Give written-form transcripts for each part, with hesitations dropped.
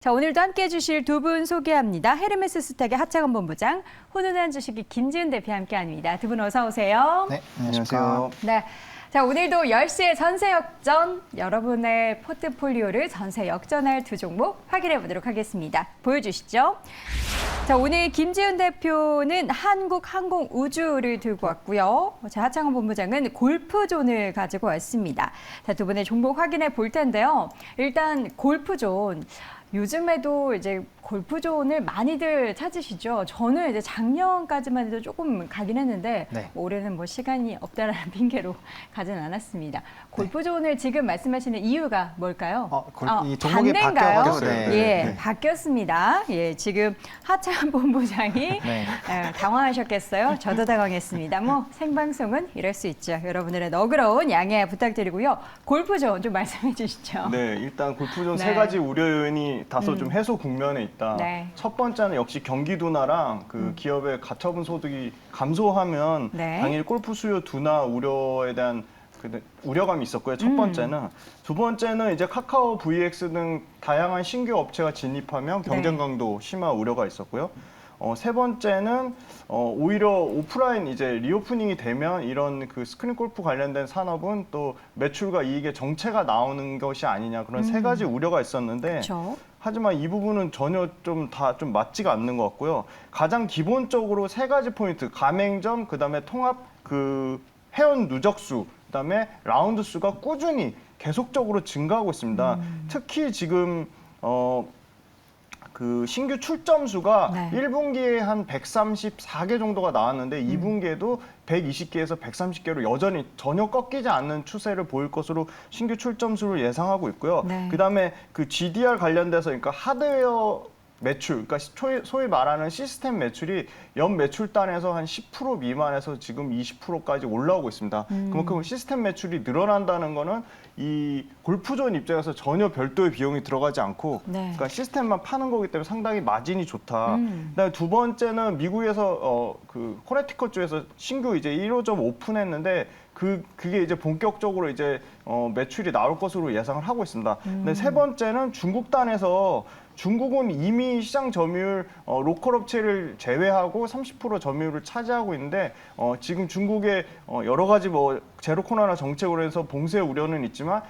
자, 오늘도 함께 해주실 두 분 소개합니다. 헤르메스 스탁의 하창원 본부장, 훈훈한 주식이 김지은 대표 함께합니다. 두 분 어서 오세요. 네, 안녕하세요. 네, 자 오늘도 10시에 전세 역전, 여러분의 포트폴리오를 전세 역전할 두 종목 확인해 보도록 하겠습니다. 보여주시죠. 자, 오늘 김지은 대표는 한국항공우주를 들고 왔고요. 자, 하창원 본부장은 골프존을 가지고 왔습니다. 자, 두 분의 종목 확인해 볼 텐데요. 일단 골프존. 요즘에도 이제 골프존을 많이들 찾으시죠. 저는 이제 작년까지만 해도 조금 가긴 했는데 네. 올해는 뭐 시간이 없다라는 핑계로 가진 않았습니다. 골프존을 지금 말씀하시는 이유가 뭘까요? 이 종목이 반대인가요? 바뀌어가지고 예, 바뀌었습니다. 예, 지금 하창원 본부장이 네. 당황하셨겠어요. 저도 당황했습니다. 뭐 생방송은 이럴 수 있죠. 여러분들의 너그러운 양해 부탁드리고요. 골프존 좀 말씀해 주시죠. 네, 일단 골프존 네. 세 가지 우려 요인이 다소 좀 해소 국면에 있다. 네. 첫 번째는 역시 경기 둔화랑 그 기업의 가처분 소득이 감소하면 네. 당일 골프 수요 둔화 우려에 대한 우려감이 있었고요. 첫 번째는. 두 번째는 이제 카카오, VX 등 다양한 신규 업체가 진입하면 경쟁 강도 심화 우려가 있었고요. 세 번째는 오히려 오프라인 이제 리오프닝이 되면 이런 그 스크린 골프 관련된 산업은 또 매출과 이익의 정체가 나오는 것이 아니냐, 그런 세 가지 우려가 있었는데 그렇죠. 하지만 이 부분은 전혀 좀 맞지가 않는 것 같고요. 가장 기본적으로 세 가지 포인트, 가맹점, 그다음에 통합 그 회원 누적수, 그다음에 라운드 수가 꾸준히 계속적으로 증가하고 있습니다. 특히 지금 그 신규 출점 수가 네. 1분기에 한 134개 정도가 나왔는데 2분기에도 120개에서 130개로 여전히 전혀 꺾이지 않는 추세를 보일 것으로 신규 출점 수를 예상하고 있고요. 네. 그다음에 그 GDR 관련돼서 그러니까 하드웨어 매출, 그러니까 소위 말하는 시스템 매출이 연 매출단에서 한 10% 미만에서 지금 20%까지 올라오고 있습니다. 그만큼 시스템 매출이 늘어난다는 거는 이 골프존 입장에서 전혀 별도의 비용이 들어가지 않고 네. 그러니까 시스템만 파는 거기 때문에 상당히 마진이 좋다. 그다음에 두 번째는 미국에서 그 코네티컷 주에서 신규 이제 1호점 오픈했는데 그게 이제 본격적으로 이제 매출이 나올 것으로 예상을 하고 있습니다. 근데 세 번째는 중국단에서 중국은 이미 시장 점유율 로컬 업체를 제외하고 30% 점유율을 차지하고 있는데 지금 중국의 여러 가지 뭐 제로 코로나 정책으로 해서 봉쇄 우려는 있지만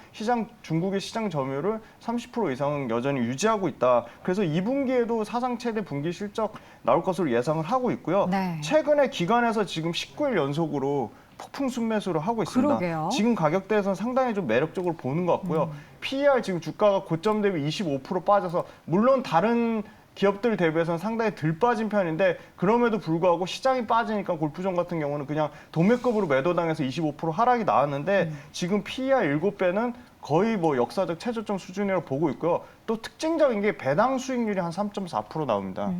중국의 시장 점유율을 30% 이상은 여전히 유지하고 있다. 그래서 2분기에도 사상 최대 분기 실적 나올 것으로 예상을 하고 있고요. 네. 최근에 기관에서 지금 19일 연속으로 폭풍 순매수를 하고 있습니다. 그러게요. 지금 가격대에서는 상당히 좀 매력적으로 보는 것 같고요. PER 지금 주가가 고점 대비 25% 빠져서 물론 다른 기업들 대비해서는 상당히 덜 빠진 편인데 그럼에도 불구하고 시장이 빠지니까 골프존 같은 경우는 그냥 도매급으로 매도당해서 25% 하락이 나왔는데 지금 PER 7배는 거의 뭐 역사적 최저점 수준이라고 보고 있고요. 또 특징적인 게 배당 수익률이 한 3.4% 나옵니다.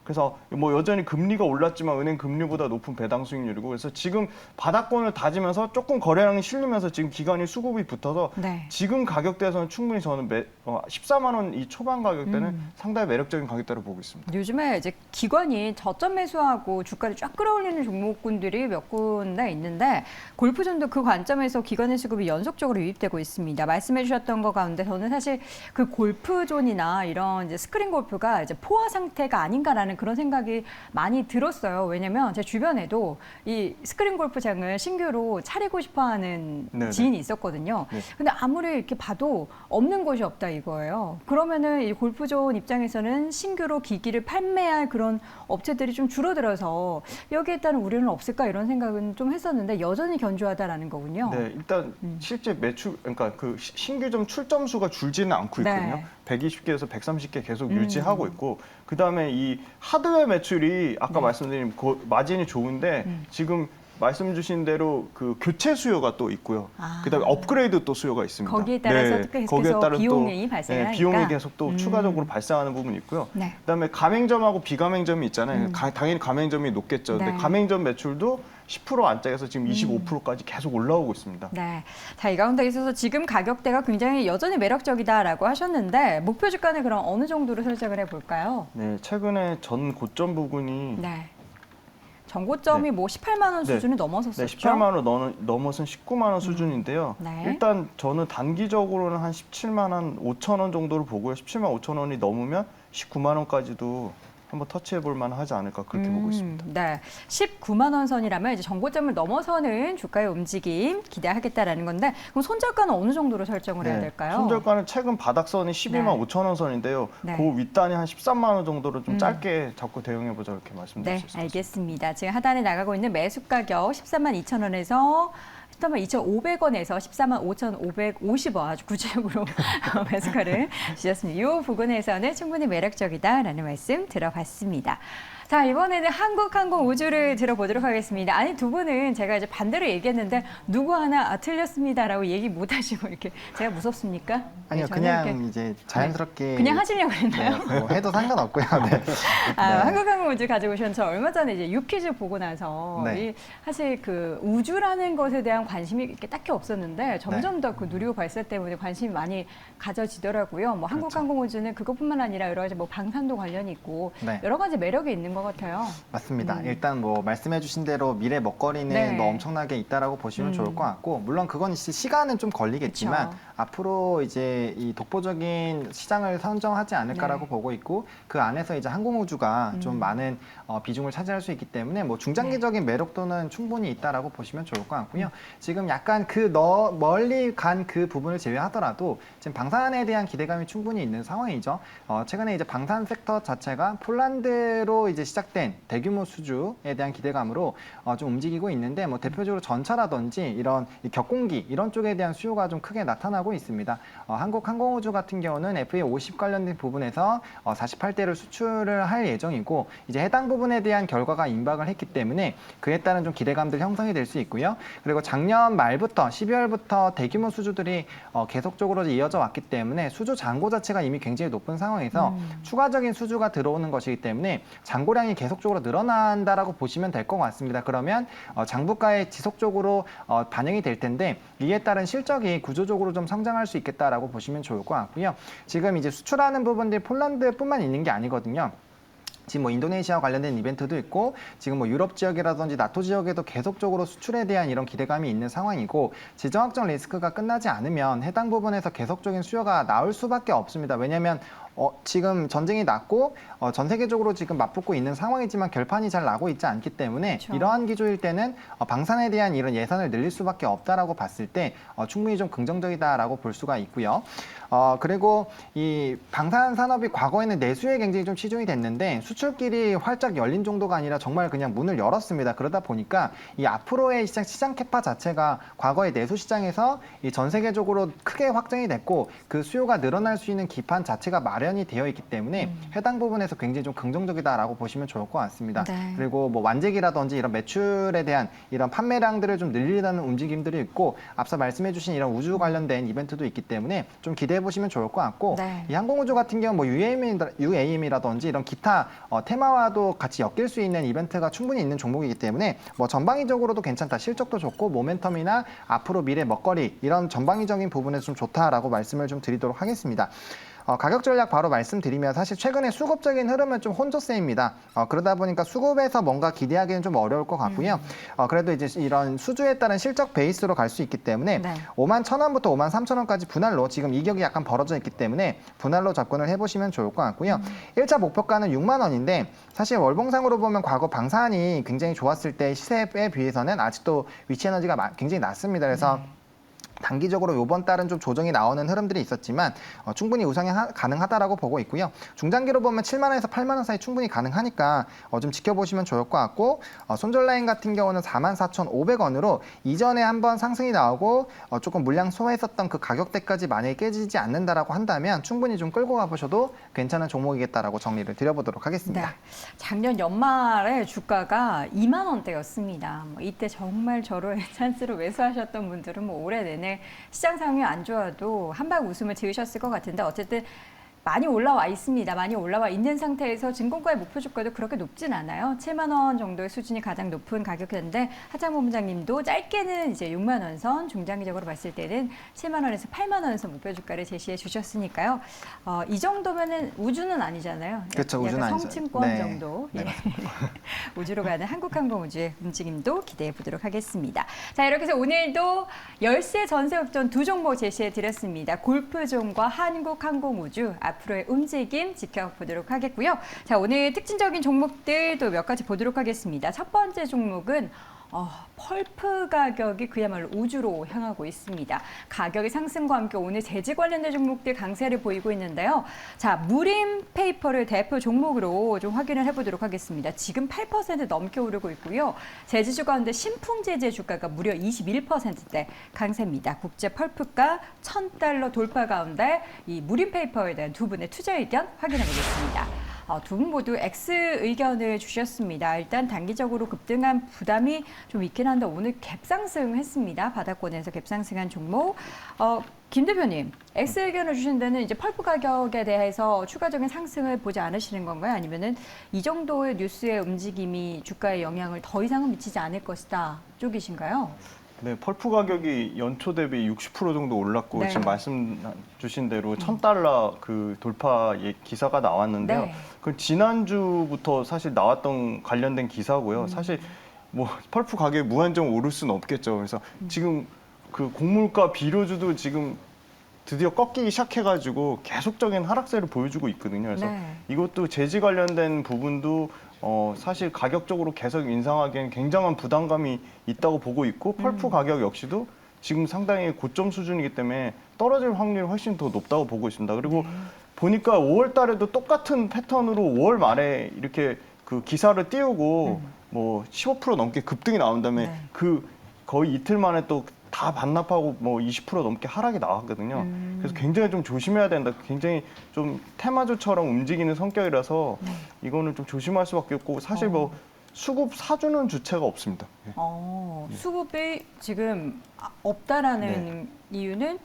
그래서 뭐 여전히 금리가 올랐지만 은행 금리보다 높은 배당 수익률이고 그래서 지금 바닥권을 다지면서 조금 거래량이 실리면서 지금 기관이 수급이 붙어서 네. 지금 가격대에서는 충분히 저는 14만 원 이 초반 가격대는 상당히 매력적인 가격대로 보고 있습니다. 요즘에 이제 기관이 저점 매수하고 주가를 쫙 끌어올리는 종목군들이 몇 군데 있는데 골프존도 그 관점에서 기관의 수급이 연속적으로 유입되고 있습니다. 말씀해 주셨던 것 가운데 저는 사실 그 골프존이나 이런 이제 스크린 골프가 이제 포화 상태가 아닌가라는 그런 생각이 많이 들었어요. 왜냐면 제 주변에도 이 스크린 골프장을 신규로 차리고 싶어하는 네네. 지인이 있었거든요. 네. 근데 아무리 이렇게 봐도 없는 곳이 없다 이거예요. 그러면은 이 골프존 입장에서는 신규로 기기를 판매할 그런 업체들이 좀 줄어들어서 여기에 따른 우려는 없을까 이런 생각은 좀 했었는데 여전히 견조하다라는 거군요. 네, 일단 실제 매출, 그러니까 그 신규점 출점 수가 줄지는 않고 있거든요. 네. 120개에서 130개 계속 유지하고 있고, 그 다음에 이 하드웨어 매출이 아까 말씀드린 마진이 좋은데 지금 말씀 주신 대로 그 교체 수요가 또 있고요. 그다음에 업그레이드 또 수요가 있습니다. 거기에 따라서 계속해서 비용이 발생하니까. 비용이 계속 또 추가적으로 발생하는 부분이 있고요. 네. 그다음에 가맹점하고 비가맹점이 있잖아요. 당연히 가맹점이 높겠죠. 네. 근데 가맹점 매출도 10% 안짝에서 지금 25%까지 계속 올라오고 있습니다. 네. 자, 이 가운데 있어서 지금 가격대가 굉장히 여전히 매력적이다라고 하셨는데 목표 주가는 그럼 어느 정도로 설정을 해볼까요? 네, 최근에 전 고점 부근이 네. 정고점이 뭐 18만 원 네. 수준을 네, 넘어섰었죠. 18만 원 넘어선 19만 원 수준인데요. 네. 일단 저는 단기적으로는 한 17만 5천 원 정도를 보고요. 17만 5천 원이 넘으면 19만 원까지도 한번 터치해 볼 만하지 않을까 그렇게 보고 있습니다. 네, 19만 원 선이라면 이제 정고점을 넘어서는 주가의 움직임 기대하겠다라는 건데 그럼 손절가는 어느 정도로 설정을 해야 될까요? 손절가는 최근 바닥선이 12만 네. 5천 원 선인데요. 네. 그 윗단이 한 13만 원 정도로 좀 짧게 잡고 대응해 보자 이렇게 말씀드릴 네, 수 있을 것 같습니다. 알겠습니다. 지금 하단에 나가고 있는 매수 가격 13만 2천 원에서 13만 2,500원에서 14만 5,550원 아주 구체적으로 매수가를 주셨습니다. 이 부분에서는 충분히 매력적이다라는 말씀 들어봤습니다. 자, 이번에는 한국항공우주를 들어보도록 하겠습니다. 아니, 두 분은 제가 이제 반대로 얘기했는데 누구 하나 틀렸습니다라고 얘기 못 하시고 이렇게 제가 무섭습니까? 아니요, 네, 저는 그냥 이렇게 이제 자연스럽게 그냥 하시려고 했나요? 네, 뭐 해도 상관없고요. 네. 아, 네. 한국항공우주 가지고 오신 저 얼마 전에 이제 유퀴즈 보고 나서 네. 이 사실 그 우주라는 것에 대한 관심이 이렇게 딱히 없었는데 점점 더 그 누리호 발사 때문에 관심이 많이 가져지더라고요. 뭐 한국항공우주는 그것뿐만 아니라 여러 가지 뭐 방산도 관련이 있고 네. 여러 가지 매력이 있는 것 같아요. 맞습니다. 일단 뭐 말씀해주신 대로 미래 먹거리는 네. 뭐 엄청나게 있다라고 보시면 좋을 것 같고, 물론 그건 시간은 좀 걸리겠지만 그쵸. 앞으로 이제 이 독보적인 시장을 선정하지 않을까라고 네. 보고 있고, 그 안에서 이제 항공우주가 좀 많은 비중을 차지할 수 있기 때문에 뭐 중장기적인 매력도는 충분히 있다라고 보시면 좋을 것 같고요. 지금 약간 멀리 간 그 부분을 제외하더라도 지금 방산에 대한 기대감이 충분히 있는 상황이죠. 최근에 이제 방산 섹터 자체가 폴란드로 이제 시작된 대규모 수주에 대한 기대감으로 좀 움직이고 있는데, 뭐 대표적으로 전차라든지 이런 이 격공기 이런 쪽에 대한 수요가 좀 크게 나타나고 있습니다. 한국항공우주 같은 경우는 FA50 관련된 부분에서 48대를 수출을 할 예정이고, 이제 해당 부분에 대한 결과가 임박을 했기 때문에 그에 따른 좀 기대감들 형성이 될 수 있고요. 그리고 작년 말부터 12월부터 대규모 수주들이 계속적으로 이어져 왔기 때문에 수주 잔고 자체가 이미 굉장히 높은 상황에서 추가적인 수주가 들어오는 것이기 때문에 잔고량이 계속적으로 늘어난다라고 보시면 될 것 같습니다. 그러면 장부가에 지속적으로 반영이 될 텐데, 이에 따른 실적이 구조적으로 좀 성장할 수 있겠다라고 보시면 좋을 것 같고요. 지금 이제 수출하는 부분들이 폴란드뿐만 있는 게 아니거든요. 지금 뭐 인도네시아 관련된 이벤트도 있고, 지금 뭐 유럽 지역이라든지 나토 지역에도 계속적으로 수출에 대한 이런 기대감이 있는 상황이고, 지정 확정 리스크가 끝나지 않으면 해당 부분에서 계속적인 수요가 나올 수밖에 없습니다. 왜냐하면 지금 전쟁이 났고 전 세계적으로 지금 맞붙고 있는 상황이지만 결판이 잘 나고 있지 않기 때문에, 그렇죠. 이러한 기조일 때는 방산에 대한 이런 예산을 늘릴 수밖에 없다라고 봤을 때 충분히 좀 긍정적이다라고 볼 수가 있고요. 그리고 이 방산 산업이 과거에는 내수에 굉장히 좀 치중이 됐는데 수출길이 활짝 열린 정도가 아니라 정말 그냥 문을 열었습니다. 그러다 보니까 이 앞으로의 시장 캐파 자체가 과거의 내수 시장에서 이 전 세계적으로 크게 확장이 됐고, 그 수요가 늘어날 수 있는 기판 자체가 마련이 되어 있기 때문에 해당 부분에서 굉장히 좀 긍정적이다라고 보시면 좋을 것 같습니다. 네. 그리고 뭐 완제기라든지 이런 매출에 대한 이런 판매량들을 좀 늘리려는 움직임들이 있고, 앞서 말씀해주신 이런 우주 관련된 이벤트도 있기 때문에 좀 기대해 보시면 좋을 것 같고, 네. 이 항공우주 같은 경우 뭐 UAM이라든지 이런 기타 테마와도 같이 엮일 수 있는 이벤트가 충분히 있는 종목이기 때문에 뭐 전방위적으로도 괜찮다, 실적도 좋고 모멘텀이나 앞으로 미래 먹거리 이런 전방위적인 부분에서 좀 좋다라고 말씀을 좀 드리도록 하겠습니다. 가격 전략 바로 말씀드리면, 사실 최근에 수급적인 흐름은 좀 혼조세입니다. 그러다 보니까 수급에서 뭔가 기대하기는 좀 어려울 것 같고요. 그래도 이제 이런 수주에 따른 실적 베이스로 갈 수 있기 때문에 네. 5만 1,000원부터 5만 3,000원까지 분할로 지금 이격이 약간 벌어져 있기 때문에 분할로 접근을 해보시면 좋을 것 같고요. 1차 목표가는 6만 원인데, 사실 월봉상으로 보면 과거 방산이 굉장히 좋았을 때 시세에 비해서는 아직도 위치에너지가 굉장히 낮습니다. 그래서 단기적으로 이번 달은 좀 조정이 나오는 흐름들이 있었지만 충분히 우상이 가능하다라고 보고 있고요. 중장기로 보면 7만 원에서 8만 원 사이 충분히 가능하니까 좀 지켜보시면 좋을 것 같고, 손절 라인 같은 경우는 44,500원으로 이전에 한번 상승이 나오고 조금 물량 소화했었던 그 가격대까지 만약에 깨지지 않는다라고 한다면 충분히 좀 끌고 가보셔도 괜찮은 종목이겠다라고 정리를 드려보도록 하겠습니다. 네. 작년 연말에 주가가 2만 원대였습니다. 뭐 이때 정말 절호의 찬스로 매수하셨던 분들은 뭐 올해 내내 시장 상황이 안 좋아도 한박 웃음을 지으셨을 것 같은데, 어쨌든 많이 올라와 있습니다. 많이 올라와 있는 상태에서 증권가의 목표 주가도 그렇게 높진 않아요. 7만 원 정도의 수준이 가장 높은 가격이었는데 하창범 부장님도 짧게는 이제 6만 원 선, 중장기적으로 봤을 때는 7만 원에서 8만 원 선 목표 주가를 제시해 주셨으니까요. 이 정도면은 우주는 아니잖아요. 그렇죠, 우주는 약간 아니죠. 성층권 네. 정도. 네, 우주로 가는 한국항공우주의 움직임도 기대해 보도록 하겠습니다. 자, 이렇게 해서 오늘도 열세 전세역전 두 종목 제시해 드렸습니다. 골프존과 한국항공우주 앞으로의 움직임 지켜보도록 하겠고요. 자, 오늘 특징적인 종목들도 몇 가지 보도록 하겠습니다. 첫 번째 종목은 펄프 가격이 그야말로 우주로 향하고 있습니다. 가격의 상승과 함께 오늘 재지 관련된 종목들 강세를 보이고 있는데요. 자, 무림 페이퍼를 대표 종목으로 좀 확인을 해보도록 하겠습니다. 지금 8% 넘게 오르고 있고요. 재지주 가운데 신풍제재 주가가 무려 21%대 강세입니다. 국제 펄프가 $1,000 돌파 가운데 이 무림 페이퍼에 대한 두 분의 투자 의견 확인해 보겠습니다. 두 분 모두 X 의견을 주셨습니다. 일단 단기적으로 급등한 부담이 좀 있긴 한데 오늘 갭상승했습니다. 바닥권에서 갭상승한 종목. 김 대표님, X 의견을 주신 데는 이제 펄프 가격에 대해서 추가적인 상승을 보지 않으시는 건가요? 아니면은 이 정도의 뉴스의 움직임이 주가에 영향을 더 이상은 미치지 않을 것이다 쪽이신가요? 네, 펄프 가격이 연초 대비 60% 정도 올랐고 네. 지금 말씀 주신 대로 $1,000 그 돌파 기사가 나왔는데요. 네. 그 지난주부터 사실 나왔던 관련된 기사고요. 사실 뭐 펄프 가격이 무한정 오를 수는 없겠죠. 그래서 지금 그 곡물가 비료주도 지금 드디어 꺾이기 시작해가지고 계속적인 하락세를 보여주고 있거든요. 그래서 네. 이것도 재지 관련된 부분도 사실 가격적으로 계속 인상하기엔 굉장한 부담감이 있다고 보고 있고 펄프 가격 역시도 지금 상당히 고점 수준이기 때문에 떨어질 확률이 훨씬 더 높다고 보고 있습니다. 그리고 보니까 5월 달에도 똑같은 패턴으로 5월 말에 이렇게 그 기사를 띄우고 뭐 15% 넘게 급등이 나온 다음에 네. 그 거의 이틀 만에 또 다 반납하고 뭐 20% 넘게 하락이 나왔거든요. 그래서 굉장히 좀 조심해야 된다. 굉장히 좀 테마주처럼 움직이는 성격이라서 이거는 좀 조심할 수밖에 없고 사실 뭐 수급 사주는 주체가 없습니다. 예. 수급이 지금 없다라는 이유는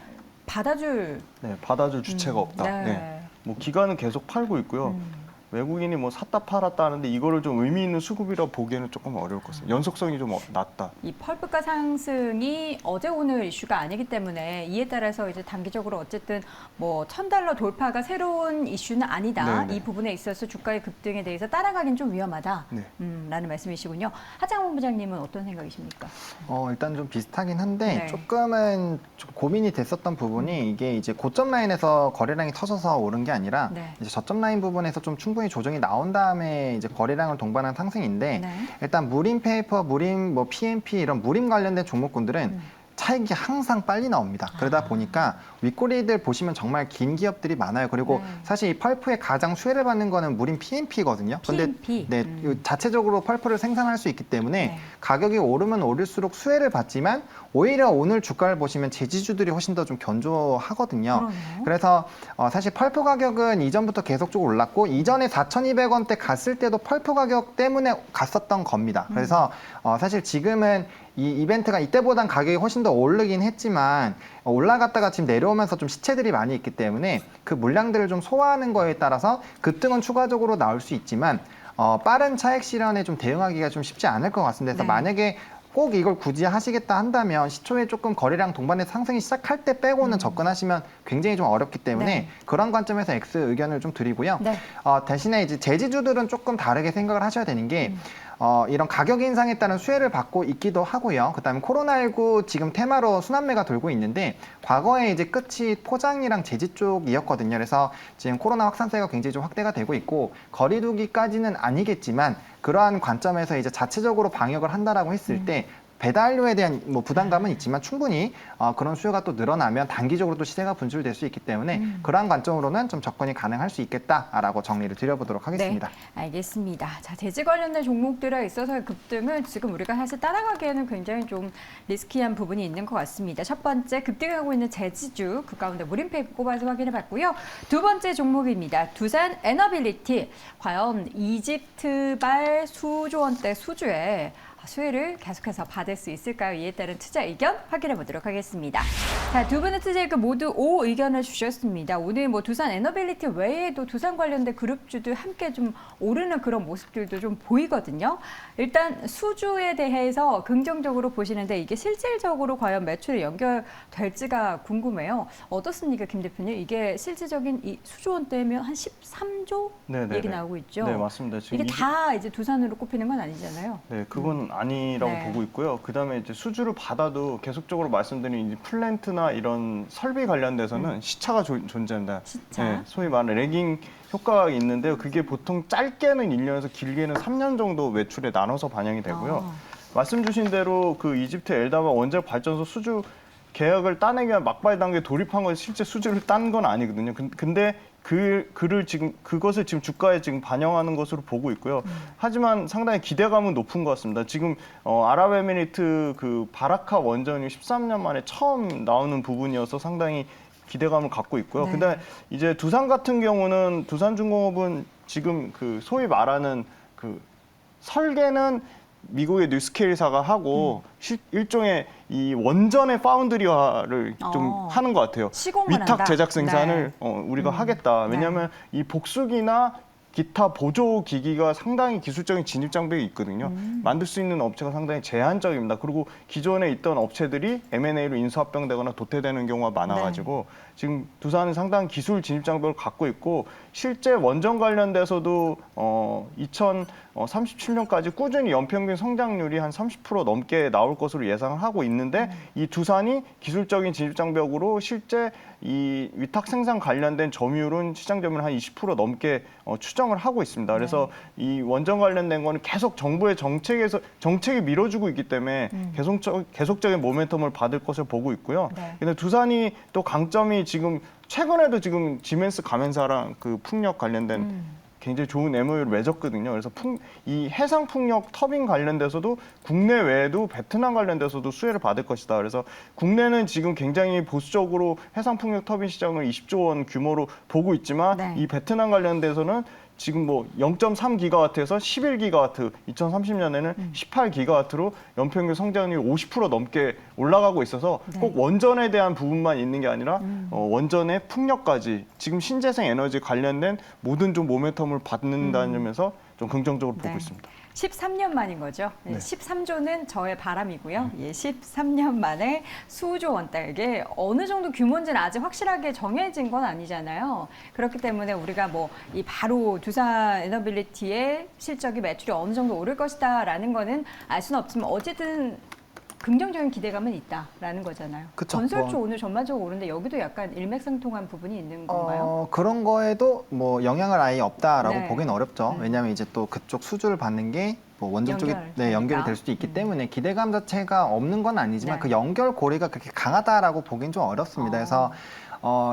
받아줄 네, 받아줄 주체가 없다. 네. 네. 뭐 기관은 계속 팔고 있고요. 외국인이 뭐 샀다 팔았다 하는데 이거를 좀 의미 있는 수급이라 보기에는 조금 어려울 것 같습니다. 연속성이 좀 낮다. 이 펄프가 상승이 어제 오늘 이슈가 아니기 때문에 이에 따라서 이제 단기적으로 어쨌든 뭐 $1,000 돌파가 새로운 이슈는 아니다. 네네. 이 부분에 있어서 주가의 급등에 대해서 따라가긴 좀 위험하다. 네. 라는 말씀이시군요. 하창범 부장님은 어떤 생각이십니까? 일단 좀 비슷하긴 한데 네. 조금은 좀 고민이 됐었던 부분이 이게 이제 고점 라인에서 거래량이 터져서 오른 게 아니라 네. 이제 저점 라인 부분에서 좀 충분히 조정이 나온 다음에 이제 거래량을 동반한 상승인데 네. 일단 무림 페이퍼, 무림 뭐 PMP 이런 무림 관련된 종목군들은 차익이 항상 빨리 나옵니다. 그러다 보니까 윗꼬리들 보시면 정말 긴 기업들이 많아요. 그리고 네. 사실 이 펄프의 가장 수혜를 받는 거는 무림 PMP거든요. PMP. 네, 자체적으로 펄프를 생산할 수 있기 때문에 네. 가격이 오르면 오를수록 수혜를 받지만 오히려 오늘 주가를 보시면 제지주들이 훨씬 더 좀 견조하거든요. 그러네요. 그래서 사실 펄프 가격은 이전부터 계속적으로 올랐고 이전에 4,200원대 갔을 때도 펄프 가격 때문에 갔었던 겁니다. 그래서 사실 지금은 이 이벤트가 이때보단 가격이 훨씬 더 오르긴 했지만 올라갔다가 지금 내려오면서 좀 시체들이 많이 있기 때문에 그 물량들을 좀 소화하는 거에 따라서 급등은 추가적으로 나올 수 있지만 빠른 차익 실현에 좀 대응하기가 좀 쉽지 않을 것 같습니다. 그래서 네. 만약에 꼭 이걸 굳이 하시겠다 한다면 시초에 조금 거래량 동반의 상승이 시작할 때 빼고는 접근하시면 굉장히 좀 어렵기 때문에 네. 그런 관점에서 X 의견을 좀 드리고요. 네. 대신에 이제 제지주들은 조금 다르게 생각을 하셔야 되는 게 이런 가격 인상에 따른 수혜를 받고 있기도 하고요. 그다음에 코로나19 지금 테마로 순환매가 돌고 있는데 과거에 이제 끝이 포장이랑 제지 쪽이었거든요. 그래서 지금 코로나 확산세가 굉장히 좀 확대가 되고 있고 거리두기까지는 아니겠지만 그러한 관점에서 이제 자체적으로 방역을 한다라고 했을 때 배달료에 대한 뭐 부담감은 있지만 충분히 그런 수요가 또 늘어나면 단기적으로 또 시세가 분출될 수 있기 때문에 그러한 관점으로는 좀 접근이 가능할 수 있겠다라고 정리를 드려보도록 하겠습니다. 네, 알겠습니다. 자, 재지 관련된 종목들에 있어서의 급등은 지금 우리가 사실 따라가기에는 굉장히 좀 리스키한 부분이 있는 것 같습니다. 첫 번째, 급등하고 있는 재지주, 그 가운데 무림페이퍼 꼽아서 확인해 봤고요. 두 번째 종목입니다. 두산 에너빌리티. 과연 이집트발 수조 원대 수주에 수혜를 계속해서 받을 수 있을까요? 이에 따른 투자 의견 확인해 보도록 하겠습니다. 자, 자, 두 분의 투자자가 모두 O 의견을 주셨습니다. 오늘 뭐 두산 에너빌리티 외에도 두산 관련된 그룹주도 함께 좀 오르는 그런 모습들도 좀 보이거든요. 일단 수주에 대해서 긍정적으로 보시는데 이게 실질적으로 과연 매출에 연결될지가 궁금해요. 어떻습니까, 김 대표님? 이게 실질적인 이 수조 원대면 한 13조 네네네. 얘기 나오고 있죠. 네, 맞습니다. 지금 이게 다 이제 두산으로 꼽히는 건 아니잖아요. 네, 그건 아니라고 네. 보고 있고요. 그다음에 이제 수주를 받아도 계속적으로 말씀드린 이 플랜트나 이런 설비 관련돼서는 시차가 존재한다. 시차? 네, 소위 말하는 레깅 효과가 있는데요. 그게 보통 짧게는 1년에서 길게는 3년 정도 매출에 나눠서 반영이 되고요. 말씀 주신 대로 그 이집트 엘다바 원자력 발전소 수주 계약을 따내기 위한 막바지 단계에 돌입한 건 실제 수주를 딴 건 아니거든요. 근데 그것을 지금 주가에 지금 반영하는 것으로 보고 있고요. 하지만 상당히 기대감은 높은 것 같습니다. 지금 아랍에미리트 그 바라카 원전이 13년 만에 처음 나오는 부분이어서 상당히 기대감을 갖고 있고요. 네. 근데 이제 두산 같은 경우는 두산중공업은 지금 그 소위 말하는 그 설계는 미국의 뉴스케일사가 하고 일종의 이 원전의 파운드리화를 좀 하는 것 같아요. 시공을 위탁 한다. 제작 생산을 네. 우리가 하겠다. 왜냐하면 네. 이 복수기나 기타 보조 기기가 상당히 기술적인 진입 장벽이 있거든요. 만들 수 있는 업체가 상당히 제한적입니다. 그리고 기존에 있던 업체들이 M&A로 인수합병되거나 도태되는 경우가 많아가지고 지금 두산은 상당히 기술 진입 장벽을 갖고 있고 실제 원전 관련돼서도 2037년까지 꾸준히 연평균 성장률이 한 30% 넘게 나올 것으로 예상을 하고 있는데 이 두산이 기술적인 진입 장벽으로 실제 이 위탁 생산 관련된 점유율은 시장 점유율 한 20% 넘게 추정을 하고 있습니다. 그래서 이 원전 관련된 거는 계속 정부의 정책이 밀어주고 있기 때문에 계속적인 모멘텀을 받을 것을 보고 있고요. 근데 두산이 또 강점이 지금 최근에도 지금 지멘스 가맹사랑 그 풍력 관련된 굉장히 좋은 MOU를 맺었거든요. 그래서 이 해상 풍력 터빈 관련돼서도 국내 외에도 베트남 관련돼서도 수혜를 받을 것이다. 그래서 국내는 지금 굉장히 보수적으로 해상 풍력 터빈 시장을 20조 원 규모로 보고 있지만 네. 이 베트남 관련돼서는 지금 뭐 0.3기가와트에서 11기가와트, 2030년에는 18기가와트로 연평균 성장률 50% 넘게 올라가고 있어서 꼭 원전에 대한 부분만 있는 게 아니라 원전의 풍력까지 지금 신재생 에너지 관련된 모든 좀 모멘텀을 받는다는 점에서 좀 긍정적으로 보고 있습니다. 13년 만인 거죠. 네. 13조는 저의 바람이고요. 13년 만에 수조 원대. 이게 어느 정도 규모인지는 아직 확실하게 정해진 건 아니잖아요. 그렇기 때문에 우리가 뭐 이 바로 두산 에너빌리티의 실적이 매출이 어느 정도 오를 것이다라는 거는 알 수는 없지만 어쨌든 긍정적인 기대감은 있다라는 거잖아요. 그쵸. 건설주 오늘 전반적으로 오르는데 여기도 약간 일맥상통한 부분이 있는 건가요? 그런 거에도 뭐 영향을 아예 없다라고 네. 보기는 어렵죠. 왜냐하면 이제 또 그쪽 수주를 받는 게 뭐 원전 쪽에 연결이 될 수도 있기 때문에 기대감 자체가 없는 건 아니지만 네. 그 연결고리가 그렇게 강하다라고 보긴 좀 어렵습니다. 그래서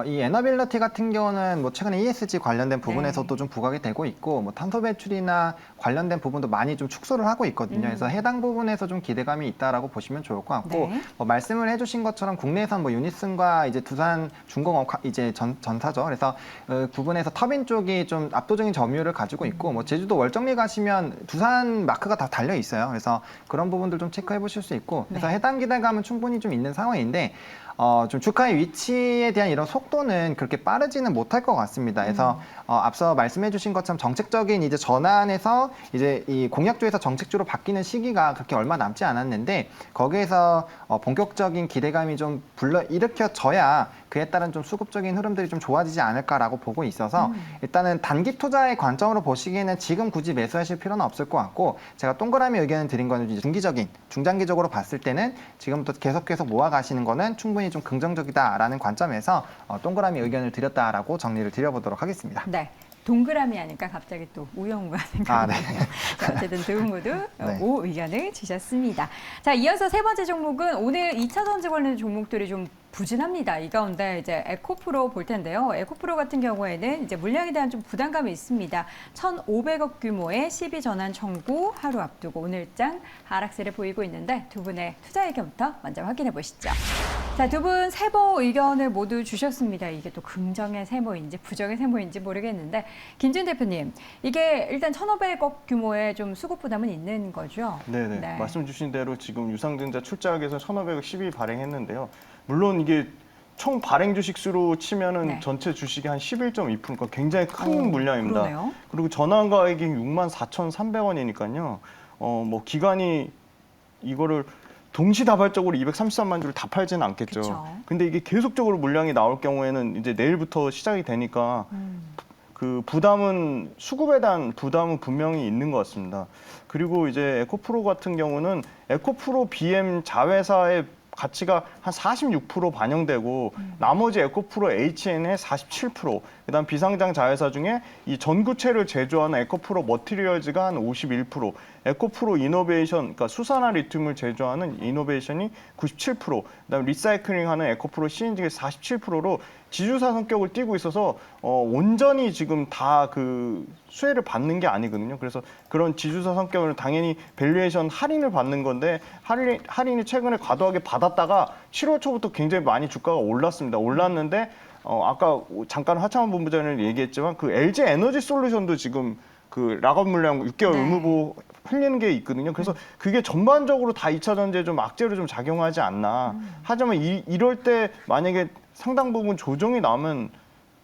이 에너빌리티 같은 경우는 뭐 최근에 ESG 관련된 부분에서도 좀 부각이 되고 있고 뭐 탄소 배출이나 관련된 부분도 많이 좀 축소를 하고 있거든요. 그래서 해당 부분에서 좀 기대감이 있다라고 보시면 좋을 것 같고 뭐 말씀을 해주신 것처럼 국내에선 뭐 유니슨과 이제 두산 중공업 이제 전사죠. 그래서 그 부분에서 터빈 쪽이 좀 압도적인 점유율을 가지고 있고 뭐 제주도 월정리 가시면 두산 마크가 다 달려 있어요. 그래서 그런 부분들 좀 체크해 보실 수 있고 그래서 해당 기대감은 충분히 좀 있는 상황인데 좀 주가의 위치에 대한 이런 속도는 그렇게 빠르지는 못할 것 같습니다. 그래서 앞서 말씀해주신 것처럼 정책적인 이제 전환에서 이제 이 공약주에서 정책주로 바뀌는 시기가 그렇게 얼마 남지 않았는데 거기에서 본격적인 기대감이 좀 일으켜져야 그에 따른 좀 수급적인 흐름들이 좀 좋아지지 않을까라고 보고 있어서 일단은 단기 투자의 관점으로 보시기에는 지금 굳이 매수하실 필요는 없을 것 같고 제가 동그라미 의견을 드린 거는 이제 중기적인 중장기적으로 봤을 때는 지금부터 계속 모아가시는 거는 충분히 좀 긍정적이다라는 관점에서 동그라미 의견을 드렸다라고 정리를 드려보도록 하겠습니다. 네. 동그라미 하니까 갑자기 또 우영우가 생각나네요. 자, 어쨌든 두 분 모두 오 의견을 주셨습니다. 자, 이어서 세 번째 종목은 오늘 2차 전지 관련 종목들이 좀 부진합니다. 이 가운데 이제 에코프로 볼 텐데요. 에코프로 같은 경우에는 이제 물량에 대한 좀 부담감이 있습니다. 1,500억 규모의 시비 전환 청구 하루 앞두고 오늘장 하락세를 보이고 있는데 두 분의 투자 의견부터 먼저 확인해 보시죠. 자, 두 분 세모 의견을 모두 주셨습니다. 이게 또 긍정의 세모인지 부정의 세모인지 모르겠는데 김준 대표님, 이게 일단 1,500억 규모의 좀 수급 부담은 있는 거죠? 네네. 네. 말씀 주신 대로 지금 유상증자 출자액에서 1,500억 12 발행했는데요. 물론 이게 총 발행 주식 수로 치면은 네. 전체 주식이 한 11.2%니까 굉장히 큰 물량입니다. 그러네요. 그리고 전환 가액이 64,300원이니까요. 뭐 기관이 이거를 동시다발적으로 233만 주를 다 팔지는 않겠죠. 그쵸. 근데 이게 계속적으로 물량이 나올 경우에는 이제 내일부터 시작이 되니까 그 부담은 수급에 대한 부담은 분명히 있는 것 같습니다. 그리고 이제 에코프로 같은 경우는 에코프로 BM 자회사의 가치가 한 46% 반영되고 나머지 에코프로 HN의 47%, 그다음 비상장 자회사 중에 이 전구체를 제조하는 에코프로 머티리얼즈가 한 51%, 에코프로 이노베이션, 그러니까 수산화 리튬을 제조하는 이노베이션이 97%, 그다음 리사이클링하는 에코프로 CNG가 47%로 지주사 성격을 띠고 있어서 온전히 지금 다 그 수혜를 받는 게 아니거든요. 그래서 그런 지주사 성격을 당연히 밸류에이션 할인을 받는 건데 할인이 최근에 과도하게 받았다가 7월 초부터 굉장히 많이 주가가 올랐습니다. 올랐는데 아까 잠깐 하창원 본부장님 얘기했지만 그 LG 에너지 솔루션도 지금 그 락업 물량 6개월 네. 의무보호 흘리는 게 있거든요. 그래서 그게 전반적으로 다 2차 전지에 좀 악재로 좀 작용하지 않나. 하지만 이럴 때 만약에 상당 부분 조정이 나면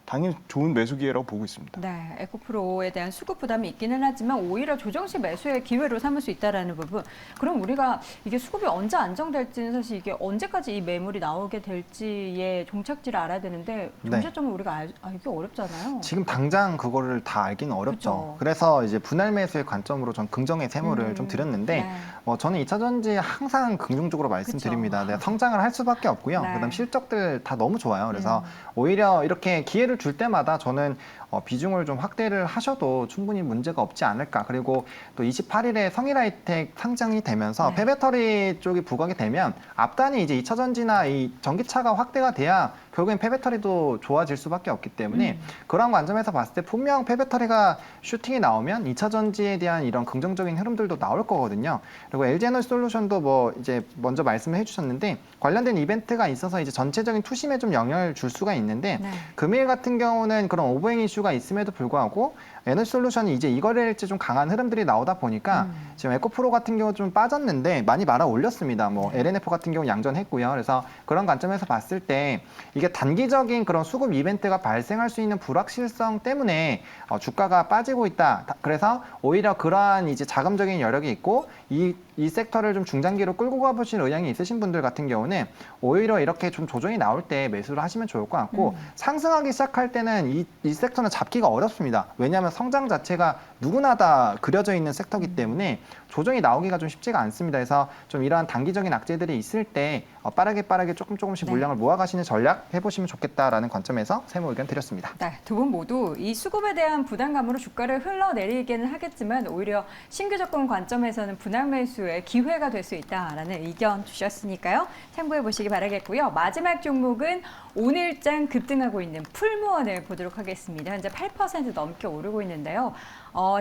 당연히 좋은 매수 기회라고 보고 있습니다. 네, 에코프로에 대한 수급 부담이 있기는 하지만 오히려 조정시 매수의 기회로 삼을 수 있다라는 부분. 그럼 우리가 이게 수급이 언제 안정될지는 사실 이게 언제까지 이 매물이 나오게 될지의 종착지를 알아야 되는데 네. 종착점을 우리가 알기 어렵잖아요. 지금 당장 그거를 다 알기는 어렵죠. 그쵸. 그래서 이제 분할 매수의 관점으로 전 긍정의 세모를 좀 드렸는데 네. 저는 2차 전지 항상 긍정적으로 말씀드립니다. 네, 성장을 할 수밖에 없고요. 네. 그다음 실적들 다 너무 좋아요. 그래서 오히려 이렇게 기회를 줄 때마다 저는 비중을 좀 확대를 하셔도 충분히 문제가 없지 않을까. 그리고 또 28일에 성일하이텍 상장이 되면서 네. 폐배터리 쪽이 부각이 되면 앞단이 이제 2차 전지나 이 전기차가 확대가 돼야 결국엔 폐배터리도 좋아질 수밖에 없기 때문에 그런 관점에서 봤을 때 분명 폐배터리가 슈팅이 나오면 2차 전지에 대한 이런 긍정적인 흐름들도 나올 거거든요. 그리고 LG에너지 솔루션도 뭐 이제 먼저 말씀을 해주셨는데 관련된 이벤트가 있어서 이제 전체적인 투심에 좀 영향을 줄 수가 있는데 네. 금일 같은 경우는 그런 오버행 이슈가 있음에도 불구하고 에너지 솔루션이 이제 이거래일지 좀 강한 흐름들이 나오다 보니까 지금 에코프로 같은 경우 좀 빠졌는데 많이 말아 올렸습니다. 뭐 LNF 같은 경우 양전했고요. 그래서 그런 관점에서 봤을 때 이게 단기적인 그런 수급 이벤트가 발생할 수 있는 불확실성 때문에 주가가 빠지고 있다. 그래서 오히려 그러한 이제 자금적인 여력이 있고 이 섹터를 좀 중장기로 끌고 가보실 의향이 있으신 분들 같은 경우는 오히려 이렇게 좀 조정이 나올 때 매수를 하시면 좋을 것 같고 상승하기 시작할 때는 이 섹터는 잡기가 어렵습니다. 왜냐하면 성장 자체가 누구나 다 그려져 있는 섹터이기 때문에 조정이 나오기가 좀 쉽지가 않습니다. 그래서 좀 이러한 단기적인 악재들이 있을 때 빠르게 조금씩 네. 물량을 모아가시는 전략 해보시면 좋겠다라는 관점에서 세모 의견 드렸습니다. 네, 두 분 모두 이 수급에 대한 부담감으로 주가를 흘러내리기는 하겠지만 오히려 신규 접근 관점에서는 분할 매수의 기회가 될 수 있다라는 의견 주셨으니까요. 참고해 보시기 바라겠고요. 마지막 종목은 오늘장 급등하고 있는 풀무원을 보도록 하겠습니다. 현재 8% 넘게 오르고 있는데요.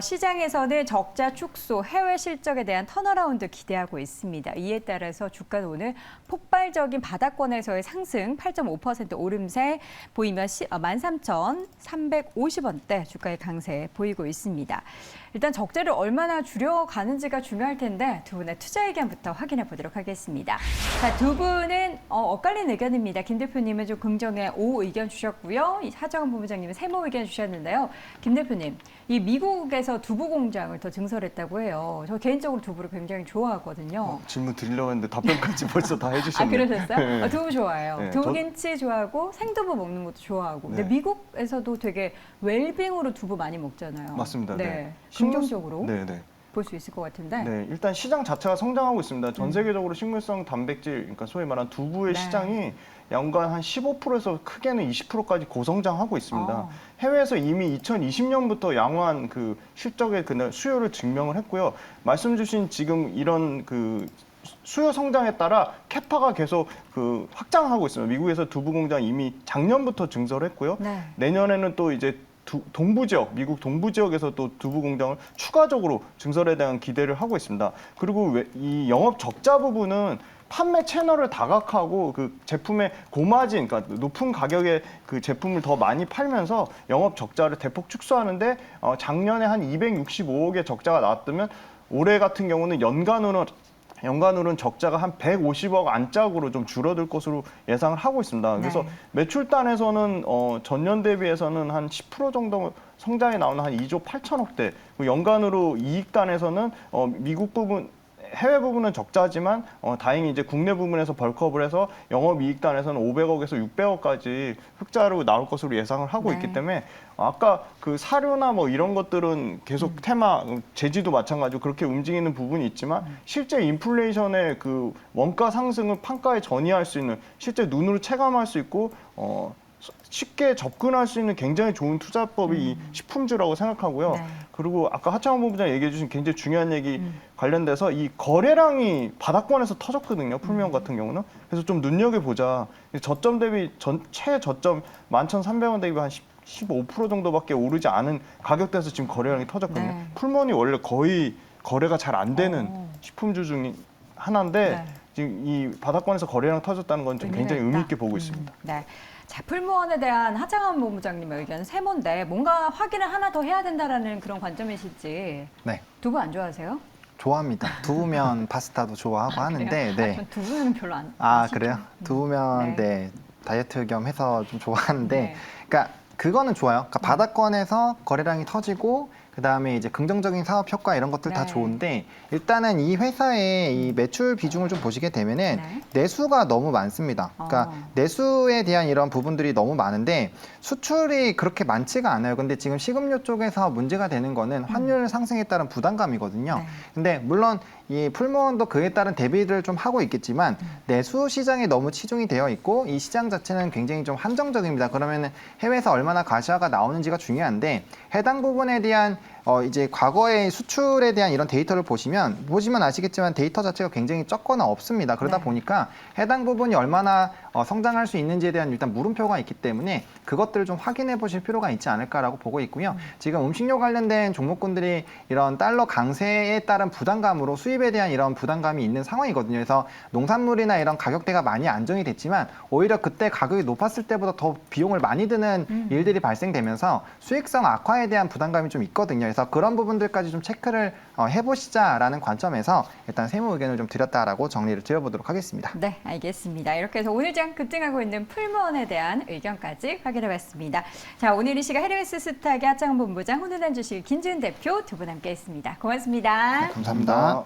시장에서는 적자 축소, 해외 실적에 대한 턴어라운드 기대하고 있습니다. 이에 따라서 주가는 오늘 폭발적인 바닥권에서의 상승 8.5% 오름세 보이면 13,350원대 주가의 강세 보이고 있습니다. 일단 적재를 얼마나 줄여가는지가 중요할 텐데 두 분의 투자 의견부터 확인해 보도록 하겠습니다. 자, 두 분은 엇갈린 의견입니다. 김 대표님은 좀 긍정의 O 의견 주셨고요. 하정은 본부장님은 세모 의견 주셨는데요. 김 대표님, 이 미국에서 두부 공장을 더 증설했다고 해요. 저 개인적으로 두부를 굉장히 좋아하거든요. 질문 드리려고 했는데 답변까지 벌써 다 해주셨네요. 그러셨어요? 네. 두부 좋아해요. 네, 두부김치 좋아하고 생두부 먹는 것도 좋아하고. 근데 네. 미국에서도 되게 웰빙으로 두부 많이 먹잖아요. 맞습니다. 네. 식물- 긍정적으로 네, 네. 볼 수 있을 것 같은데. 네, 일단 시장 자체가 성장하고 있습니다. 전 세계적으로 식물성 단백질, 그러니까 소위 말하는 두부의 네. 시장이 연간 한 15%에서 크게는 20%까지 고성장하고 있습니다. 어. 해외에서 이미 2020년부터 양호한 그 실적의 그 수요를 증명을 했고요. 말씀 주신 지금 이런 그 수요 성장에 따라 캐파가 계속 그 확장하고 있습니다. 미국에서 두부 공장 이미 작년부터 증설을 했고요. 네. 내년에는 또 이제 동부 지역, 미국 동부 지역에서 또 두부 공장을 추가적으로 증설에 대한 기대를 하고 있습니다. 그리고 이 영업 적자 부분은 판매 채널을 다각하고 그 제품의 고마진, 그러니까 높은 가격의 그 제품을 더 많이 팔면서 영업 적자를 대폭 축소하는데 작년에 한 265억의 적자가 나왔다면 올해 같은 경우는 연간으로 연간으로는 적자가 한 150억 안짝으로 좀 줄어들 것으로 예상을 하고 있습니다. 그래서 네. 매출단에서는 전년 대비해서는 한 10% 정도 성장이 나오는 한 2조 8천억대, 연간으로 이익단에서는 미국 부분 해외 부분은 적자지만 다행히 이제 국내 부분에서 벌크업을 해서 영업이익단에서는 500억에서 600억까지 흑자로 나올 것으로 예상을 하고 네. 있기 때문에 아까 그 사료나 뭐 이런 것들은 계속 테마, 제지도 마찬가지로 그렇게 움직이는 부분이 있지만 실제 인플레이션의 그 원가 상승을 판가에 전이할 수 있는, 실제 눈으로 체감할 수 있고 쉽게 접근할 수 있는 굉장히 좋은 투자법이 이 식품주라고 생각하고요. 네. 그리고 아까 하창원 본부장 얘기해 주신 굉장히 중요한 얘기 관련돼서 이 거래량이 바닥권에서 터졌거든요. 풀무원 같은 경우는. 그래서 좀 눈여겨보자. 저점 대비 최저점 11,300원 대비 한 15% 정도밖에 오르지 않은 가격대에서 지금 거래량이 터졌거든요. 네. 풀무원이 원래 거의 거래가 잘 안 되는 어. 식품주 중 하나인데 네. 지금 이 바닥권에서 거래량 터졌다는 건 좀 굉장히 의미 있게 보고 있습니다. 네. 자, 풀무원에 대한 하창원 본부장님의 의견은 세모인데 뭔가 확인을 하나 더 해야 된다라는 그런 관점이실지. 네. 두부 안 좋아하세요? 좋아합니다. 두부면 파스타도 좋아하고 하는데, 네. 전 두부는 별로 안. 아, 안 그래요? 시켜요. 두부면, 네. 네. 다이어트 겸 해서 좀 좋아하는데, 네. 그러니까 그거는 좋아요. 그러니까 바닥권에서 거래량이 터지고, 그 다음에 이제 긍정적인 사업 효과 이런 것들 다 네. 좋은데, 일단은 이 회사의 이 매출 비중을 좀 보시게 되면은 네. 내수가 너무 많습니다. 그러니까 내수에 대한 이런 부분들이 너무 많은데 수출이 그렇게 많지가 않아요. 근데 지금 식음료 쪽에서 문제가 되는 거는 환율 상승에 따른 부담감이거든요. 네. 근데 물론 이 풀무원도 그에 따른 대비를 좀 하고 있겠지만 내수 시장에 너무 치중이 되어 있고 이 시장 자체는 굉장히 좀 한정적입니다. 그러면 해외에서 얼마나 가시화가 나오는지가 중요한데 해당 부분에 대한 이제 과거의 수출에 대한 이런 데이터를 보시면 아시겠지만 데이터 자체가 굉장히 적거나 없습니다. 그러다 네. 보니까 해당 부분이 얼마나 성장할 수 있는지에 대한 일단 물음표가 있기 때문에 그것들을 좀 확인해 보실 필요가 있지 않을까라고 보고 있고요. 지금 음식료 관련된 종목군들이 이런 달러 강세에 따른 부담감으로 수입에 대한 이런 부담감이 있는 상황이거든요. 그래서 농산물이나 이런 가격대가 많이 안정이 됐지만 오히려 그때 가격이 높았을 때보다 더 비용을 많이 드는 일들이 발생되면서 수익성 악화에 대한 부담감이 좀 있거든요. 그래서 그런 부분들까지 좀 체크를 해보시자라는 관점에서 일단 세무 의견을 좀 드렸다라고 정리를 드려보도록 하겠습니다. 네, 알겠습니다. 이렇게 해서 오늘 장 급등하고 있는 풀무원에 대한 의견까지 확인해봤습니다. 자, 오늘 이 시각 헤르메스 스탁의 하창원 본부장, 훈훈한 주식 김지은 대표 두 분 함께했습니다. 고맙습니다. 감사합니다.